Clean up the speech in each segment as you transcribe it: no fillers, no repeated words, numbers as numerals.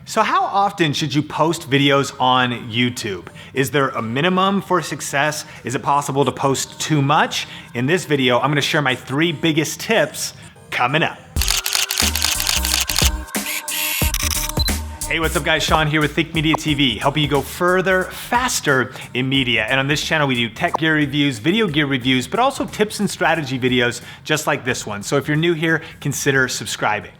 So how often should you post videos on YouTube? Is there a minimum for success? Is it possible to post too much? In this video, I'm gonna share my 3 biggest tips coming up. Hey, what's up guys? Sean here with Think Media TV, helping you go further, faster in media. And on this channel, we do tech gear reviews, video gear reviews, but also tips and strategy videos just like this one. So if you're new here, consider subscribing.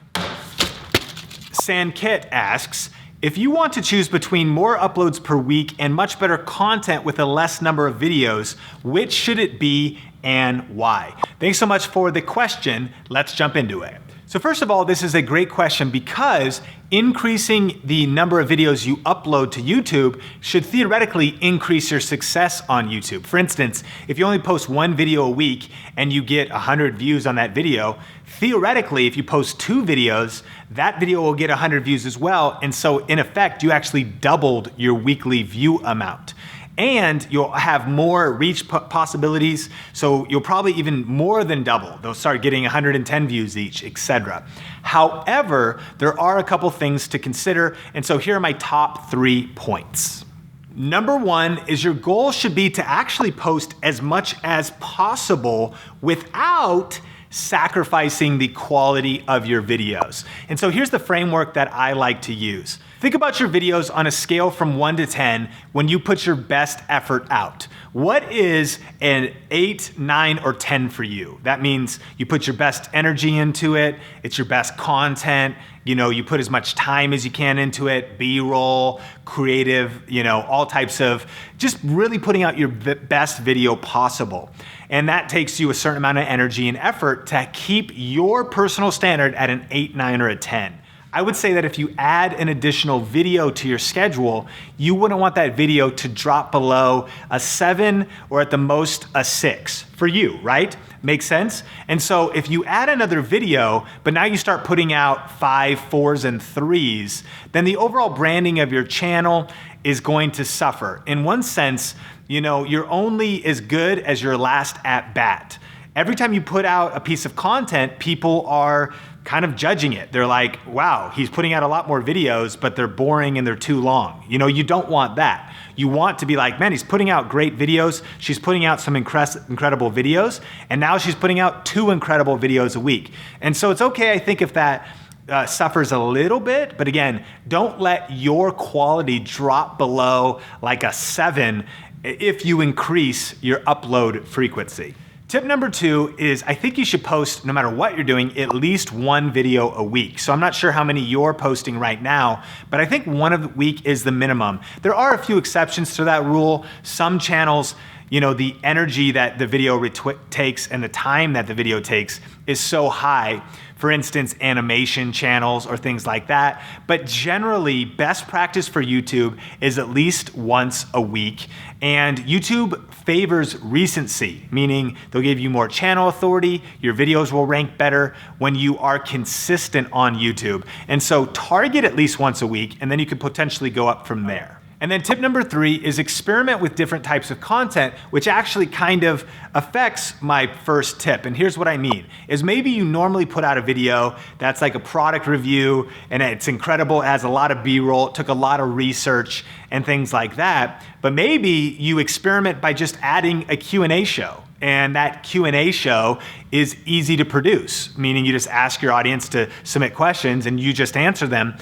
Sankit asks, if you want to choose between more uploads per week and much better content with a less number of videos, which should it be and why? Thanks so much for the question. Let's jump into it. So first of all, this is a great question because increasing the number of videos you upload to YouTube should theoretically increase your success on YouTube. For instance, if you only post 1 video a week and you get 100 views on that video, theoretically, if you post 2 videos, that video will get 100 views as well. And so in effect, you actually doubled your weekly view amount. And you'll have more reach possibilities, so you'll probably even more than double. They'll start getting 110 views each, etc. However, there are a couple things to consider, and so here are my top 3 points. Number 1 is your goal should be to actually post as much as possible without sacrificing the quality of your videos. And so here's the framework that I like to use. Think about your videos on a scale from 1 to 10 when you put your best effort out. What is an 8, 9, or 10 for you? That means you put your best energy into it, it's your best content, you put as much time as you can into it, B-roll, creative, all types of, just really putting out your best video possible. And that takes you a certain amount of energy and effort to keep your personal standard at an 8, 9, or a 10. I would say that if you add an additional video to your schedule, you wouldn't want that video to drop below a 7 or at the most a 6 for you, right? Makes sense? And so if you add another video, but now you start putting out 5, 4s, and 3s, then the overall branding of your channel is going to suffer. In one sense, you're only as good as your last at bat. Every time you put out a piece of content, people are kind of judging it. They're like, wow, he's putting out a lot more videos, but they're boring and they're too long. You don't want that. You want to be like, man, he's putting out great videos. She's putting out some incredible videos. And now she's putting out 2 incredible videos a week. And so it's okay, I think, if that suffers a little bit, but again, don't let your quality drop below like a 7 if you increase your upload frequency. Tip number 2 is I think you should post, no matter what you're doing, at least 1 video a week. So I'm not sure how many you're posting right now, but I think 1 a week is the minimum. There are a few exceptions to that rule. Some channels, the energy that the video takes and the time that the video takes is so high. For instance, animation channels or things like that. But generally, best practice for YouTube is at least once a week. And YouTube favors recency, meaning they'll give you more channel authority, your videos will rank better when you are consistent on YouTube. And so target at least once a week, and then you could potentially go up from there. And then tip number 3 is experiment with different types of content, which actually kind of affects my first tip. And here's what I mean, is maybe you normally put out a video that's like a product review and it's incredible, it has a lot of B-roll, it took a lot of research and things like that. But maybe you experiment by just adding a Q&A show. And that Q&A show is easy to produce, meaning you just ask your audience to submit questions and you just answer them.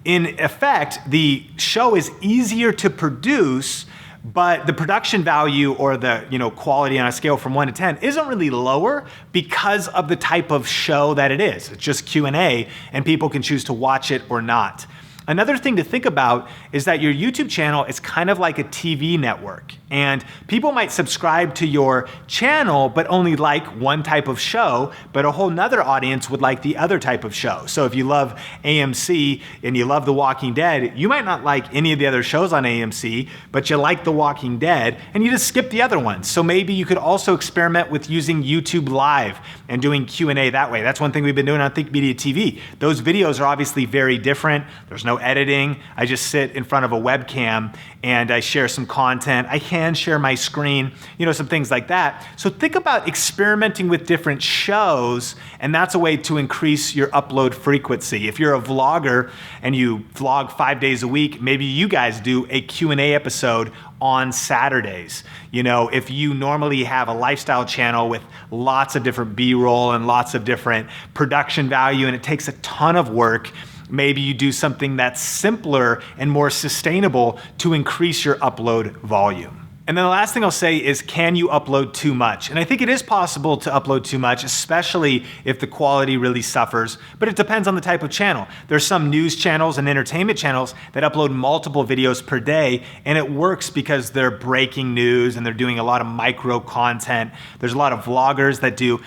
In effect, the show is easier to produce, but the production value or the quality on a scale from 1 to 10 isn't really lower because of the type of show that it is. It's just Q&A and people can choose to watch it or not. Another thing to think about is that your YouTube channel is kind of like a TV network, and people might subscribe to your channel but only like one type of show, but a whole nother audience would like the other type of show. So if you love AMC and you love The Walking Dead, you might not like any of the other shows on AMC, but you like The Walking Dead and you just skip the other ones. So maybe you could also experiment with using YouTube Live and doing Q&A that way. That's one thing we've been doing on Think Media TV. Those videos are obviously very different. There's no editing. I just sit in front of a webcam and I share some content. I can share my screen, some things like that. So think about experimenting with different shows, and that's a way to increase your upload frequency. If you're a vlogger and you vlog 5 days a week, maybe you guys do a Q&A episode on Saturdays. If you normally have a lifestyle channel with lots of different B-roll and lots of different production value, and it takes a ton of work, maybe you do something that's simpler and more sustainable to increase your upload volume. And then the last thing I'll say is, can you upload too much? And I think it is possible to upload too much, especially if the quality really suffers, but it depends on the type of channel. There's some news channels and entertainment channels that upload multiple videos per day, and it works because they're breaking news and they're doing a lot of micro content. There's a lot of vloggers that do,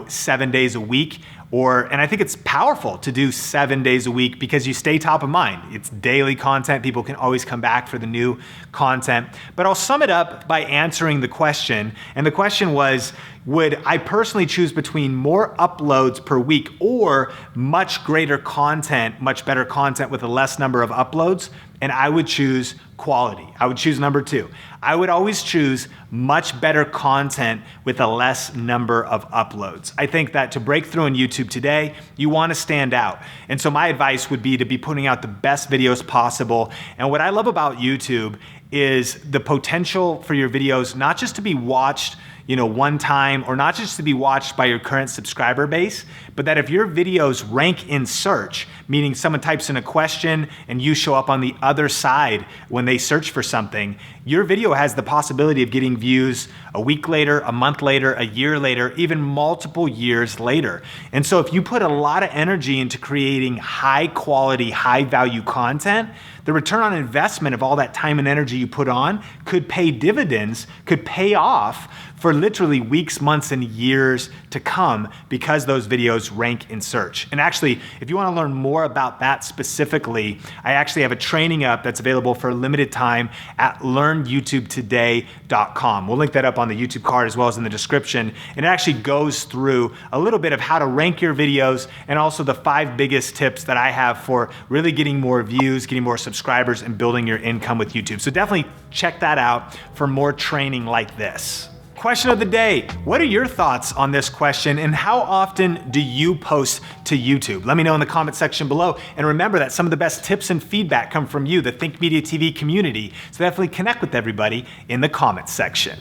7 days a week. And I think it's powerful to do 7 days a week because you stay top of mind. It's daily content. People can always come back for the new content. But I'll sum it up by answering the question. And the question was, would I personally choose between more uploads per week or much greater content, much better content with a less number of uploads? And I would choose quality. I would choose number 2. I would always choose much better content with a less number of uploads. I think that to break through on YouTube today, you want to stand out. And so my advice would be to be putting out the best videos possible. And what I love about YouTube is the potential for your videos not just to be watched one time, or not just to be watched by your current subscriber base, but that if your videos rank in search, meaning someone types in a question and you show up on the other side when they search for something, your video has the possibility of getting views a week later, a month later, a year later, even multiple years later. And so if you put a lot of energy into creating high quality, high value content, the return on investment of all that time and energy you put on could pay dividends, could pay off for literally weeks, months, and years to come because those videos rank in search. And actually, if you want to learn more about that specifically, I actually have a training up that's available for a limited time at learnyoutubetoday.com. We'll link that up on the YouTube card as well as in the description. And it actually goes through a little bit of how to rank your videos and also the 5 biggest tips that I have for really getting more views, getting more subscribers, and building your income with YouTube. So definitely check that out for more training like this. Question of the day. What are your thoughts on this question, and how often do you post to YouTube? Let me know in the comment section below. And remember that some of the best tips and feedback come from you, the Think Media TV community. So definitely connect with everybody in the comments section.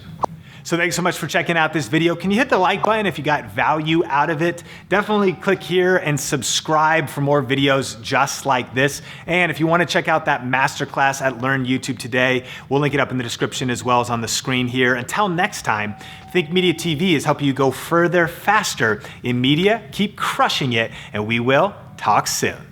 So thanks so much for checking out this video. Can you hit the like button if you got value out of it? Definitely click here and subscribe for more videos just like this. And if you want to check out that masterclass at Learn YouTube Today, we'll link it up in the description as well as on the screen here. Until next time, Think Media TV is helping you go further, faster in media. Keep crushing it, and we will talk soon.